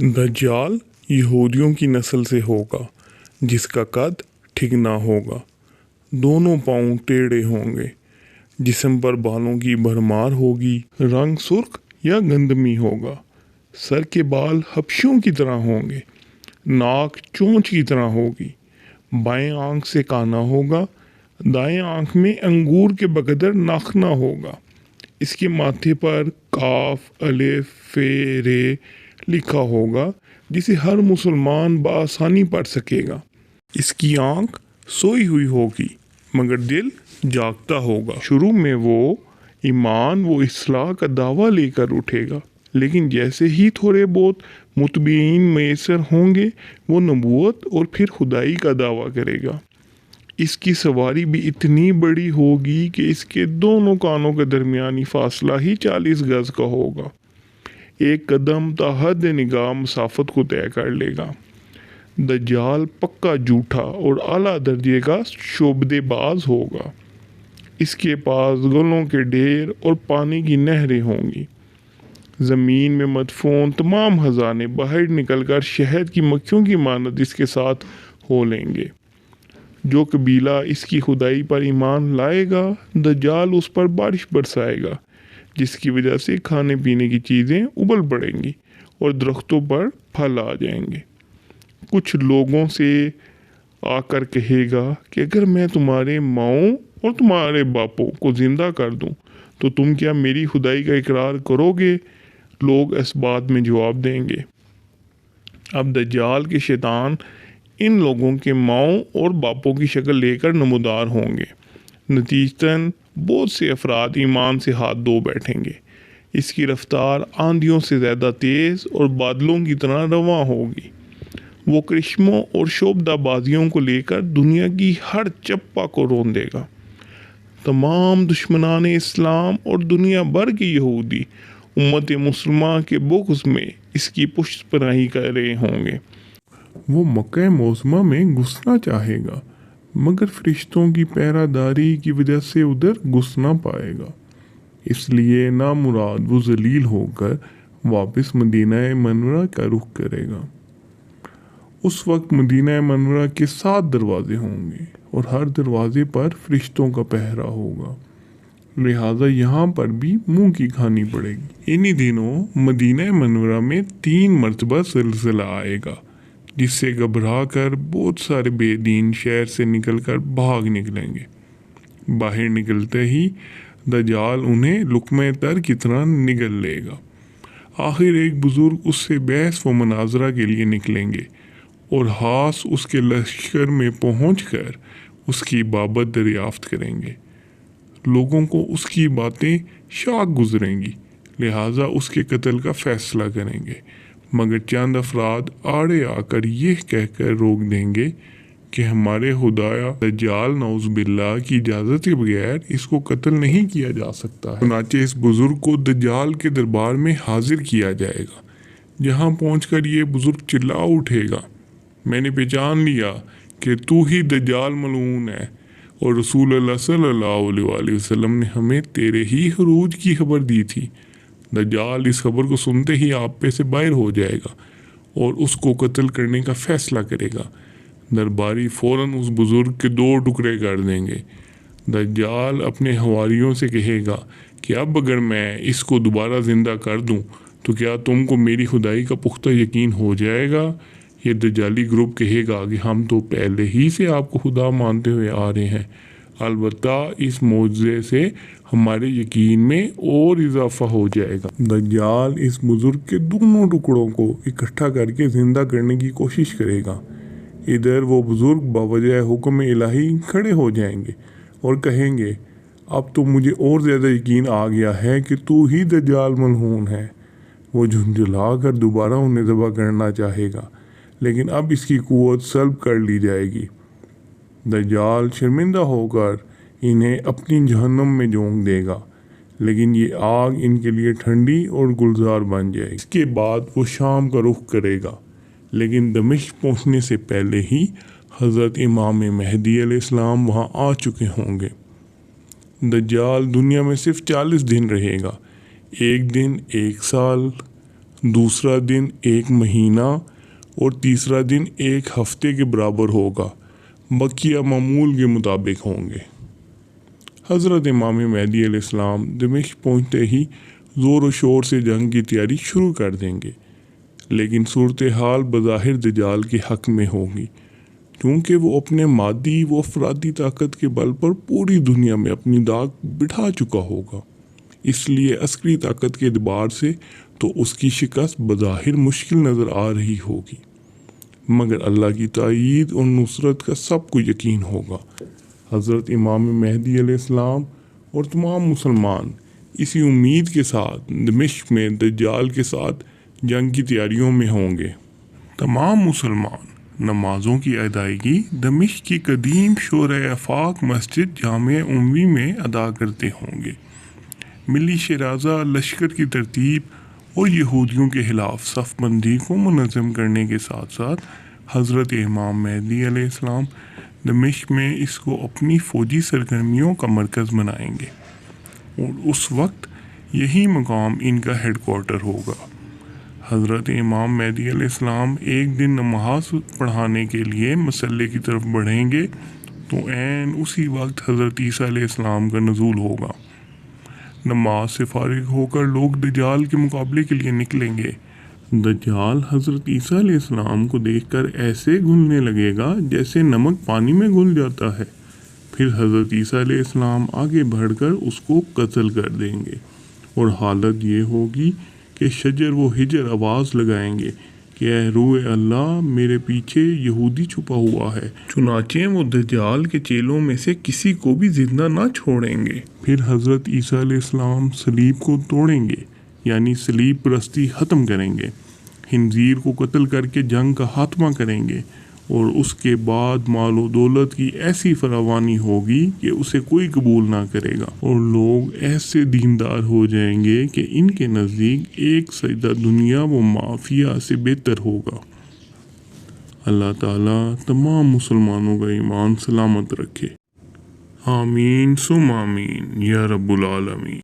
दज्जाल यहूदियों की नस्ल से होगा जिसका कद ठीक ना होगा, दोनों पाँव टेढ़े होंगे, जिस्म पर बालों की भरमार होगी, रंग सुर्ख या गंधमी होगा, सर के बाल हबशियों की तरह होंगे, नाक चोंच की तरह होगी, बाएं आंख से काना होगा, दाएं आंख में अंगूर के बकदर नाखना होगा। इसके माथे पर काफ अलिफ फे रे लिखा होगा जिसे हर मुसलमान बआसानी पढ़ सकेगा। इसकी आंख सोई हुई होगी मगर दिल जागता होगा। शुरू में वो ईमान व इस्लाह का दावा लेकर उठेगा, लेकिन जैसे ही थोड़े बहुत मुतबईन मैसर होंगे वो नबूवत और फिर खुदाई का दावा करेगा। इसकी सवारी भी इतनी बड़ी होगी कि इसके दोनों कानों के दरमियानी फासला ही 40 गज का होगा। एक कदम ताहद निगाह मसाफत को तय कर लेगा। दज्जाल पक्का झूठा और आला दर्जे का शोबदेबाज होगा। इसके पास गलों के ढेर और पानी की नहरें होंगी। ज़मीन में मदफून तमाम खजाने बाहर निकलकर शहद की मक्खियों की मानद इसके साथ हो लेंगे। जो कबीला इसकी खुदाई पर ईमान लाएगा, दज्जाल उस पर बारिश बरसाएगा, जिसकी वजह से खाने पीने की चीज़ें उबल पड़ेंगी और दरख्तों पर फल आ जाएंगे। कुछ लोगों से आकर कहेगा कि अगर मैं तुम्हारे माओं और तुम्हारे बापों को ज़िंदा कर दूं, तो तुम क्या मेरी खुदाई का इकरार करोगे? लोग इस बात में जवाब देंगे। अब दज्जाल के शैतान इन लोगों के माओं और बापों की शक्ल लेकर नमूदार होंगे। नतीजतन बहुत से अफराद ईमान से हाथ धो बैठेंगे। इसकी रफ्तार आंधियों से ज़्यादा तेज़ और बादलों की तरह रवां होगी। वो करिश्मों और शोबदाबाजियों को लेकर दुनिया की हर चप्पा को रोन देगा। तमाम दुश्मनान इस्लाम और दुनिया भर के यहूदी उम्मत मुसलमान के बुग़्ज़ में इसकी पुष्ट पनाही कर रहे होंगे। वो मक्का मौज़मा में घुसना चाहेगा, मगर फरिश्तों की पहरादारी की वजह से उधर घुस ना पाएगा। इसलिए नामुराद वो जलील होकर वापस मदीना मनवरा का रुख करेगा। उस वक्त मदीना मनवरा के 7 दरवाजे होंगे और हर दरवाजे पर फरिश्तों का पहरा होगा, लिहाजा यहाँ पर भी मुंह की खानी पड़ेगी। इन्हीं दिनों मदीना मनवरा में 3 मरतबा सिलसिला आएगा, जिससे घबरा कर बहुत सारे बेदीन शहर से निकलकर भाग निकलेंगे। बाहर निकलते ही दज्जाल उन्हें लुक़्मे तर की तरह निगल लेगा। आखिर एक बुज़ुर्ग उससे बहस व मुनाजरा के लिए निकलेंगे और हास उसके लश्कर में पहुंचकर उसकी बाबत दरियाफ्त करेंगे। लोगों को उसकी बातें शाक गुजरेंगी, लिहाजा उसके कत्ल का फ़ैसला करेंगे, मगर चंद अफराद आड़े आकर यह कहकर रोक देंगे कि हमारे खुदाया दज्जाल नौज़ुबिल्लाह की इजाज़त के बगैर इसको कत्ल नहीं किया जा सकता है। चुनांचे इस बुज़ुर्ग को दज्जाल के दरबार में हाजिर किया जाएगा। जहाँ पहुंचकर ये बुज़ुर्ग चिल्ला उठेगा, मैंने पहचान लिया कि तू ही दज्जाल मलऊन है और रसूल अल्लाह सल्लल्लाहु अलैहि वसल्लम ने हमें तेरे ही खरूज की खबर दी थी। दज्जाल इस खबर को सुनते ही आप पे से बाहर हो जाएगा और उसको कत्ल करने का फ़ैसला करेगा। दरबारी फ़ौरन उस बुज़ुर्ग के 2 टुकड़े कर देंगे। दज्जाल अपने हवारियों से कहेगा कि अब अगर मैं इसको दोबारा ज़िंदा कर दूं, तो क्या तुमको मेरी खुदाई का पुख्ता यकीन हो जाएगा? ये दज्जाली ग्रुप कहेगा कि हम तो पहले ही से आपको खुदा मानते हुए आ रहे हैं, अलबत्ता इस मौजज़े से हमारे यकीन में और इजाफा हो जाएगा। दज्जाल इस बुज़ुर्ग के दोनों टुकड़ों को इकट्ठा करके ज़िंदा करने की कोशिश करेगा। इधर वो बुज़ुर्ग बावजह हुक्म इलाही खड़े हो जाएंगे और कहेंगे, अब तो मुझे और ज़्यादा यकीन आ गया है कि तू ही दज्जाल मलऊन है। वो झुंझला कर दोबारा उन्हें ज़बह करना चाहेगा, लेकिन अब इसकी कुव्वत सल्ब कर ली जाएगी। दज्जाल शर्मिंदा होकर इन्हें अपनी जहन्नम में झोंक देगा, लेकिन ये आग इनके लिए ठंडी और गुलजार बन जाएगी। इसके बाद वो शाम का रुख करेगा, लेकिन दमिश्क पहुंचने से पहले ही हज़रत इमाम महदी अलैहिस्सलाम वहां आ चुके होंगे। दज्जाल दुनिया में सिर्फ 40 दिन रहेगा, एक दिन 1 साल, دوسرا دن 1 مہینہ اور تیسرا دن 1 ہفتے کے برابر ہوگا، بقیہ معمول کے مطابق ہوں گے۔ حضرت امام مہدی علیہ السلام دمشق پہنچتے ہی زور و شور سے جنگ کی تیاری شروع کر دیں گے، لیکن صورتحال بظاہر دجال کے حق میں ہوگی، کیونکہ وہ اپنے مادی و افرادی طاقت کے بل پر پوری دنیا میں اپنی داغ بٹھا چکا ہوگا۔ اس لیے عسکری طاقت کے اعتبار سے تو اس کی شکست بظاہر مشکل نظر آ رہی ہوگی، مگر اللہ کی تائید اور نصرت کا سب کو یقین ہوگا۔ حضرت امام مہدی علیہ السلام اور تمام مسلمان اسی امید کے ساتھ دمشق میں دجال کے ساتھ جنگ کی تیاریوں میں ہوں گے۔ تمام مسلمان نمازوں کی ادائیگی دمشق کی قدیم شورۂ آفاق مسجد جامع اموی میں ادا کرتے ہوں گے۔ ملی شیرازہ لشکر کی ترتیب اور یہودیوں کے خلاف صف بندی کو منظم کرنے کے ساتھ ساتھ حضرت امام مہدی علیہ السلام دمشق میں اس کو اپنی فوجی سرگرمیوں کا مرکز بنائیں گے، اور اس وقت یہی مقام ان کا ہیڈ کوارٹر ہوگا۔ حضرت امام مہدی علیہ السلام ایک دن نماز پڑھانے کے لیے مسلح کی طرف بڑھیں گے تو عین اسی وقت حضرت عیسیٰ علیہ السلام کا نزول ہوگا۔ نماز سے فارغ ہو کر لوگ دجال کے مقابلے کے لیے نکلیں گے۔ دجال حضرت عیسیٰ علیہ السلام کو دیکھ کر ایسے گھلنے لگے گا جیسے نمک پانی میں گھل جاتا ہے۔ پھر حضرت عیسیٰ علیہ السلام آگے بڑھ کر اس کو قتل کر دیں گے، اور حالت یہ ہوگی کہ شجر و حجر آواز لگائیں گے کہ اے روح اللہ، میرے پیچھے یہودی چھپا ہوا ہے۔ چنانچہ وہ دجال کے چیلوں میں سے کسی کو بھی زندہ نہ چھوڑیں گے۔ پھر حضرت عیسیٰ علیہ السلام صلیب کو توڑیں گے، یعنی صلیب پرستی ختم کریں گے، خنزیر کو قتل کر کے جنگ کا خاتمہ کریں گے، اور اس کے بعد مال و دولت کی ایسی فراوانی ہوگی کہ اسے کوئی قبول نہ کرے گا، اور لوگ ایسے دیندار ہو جائیں گے کہ ان کے نزدیک ایک سجدہ دنیا و مافیہ سے بہتر ہوگا۔ اللہ تعالیٰ تمام مسلمانوں کا ایمان سلامت رکھے، آمین ثم آمین یا رب العالمین۔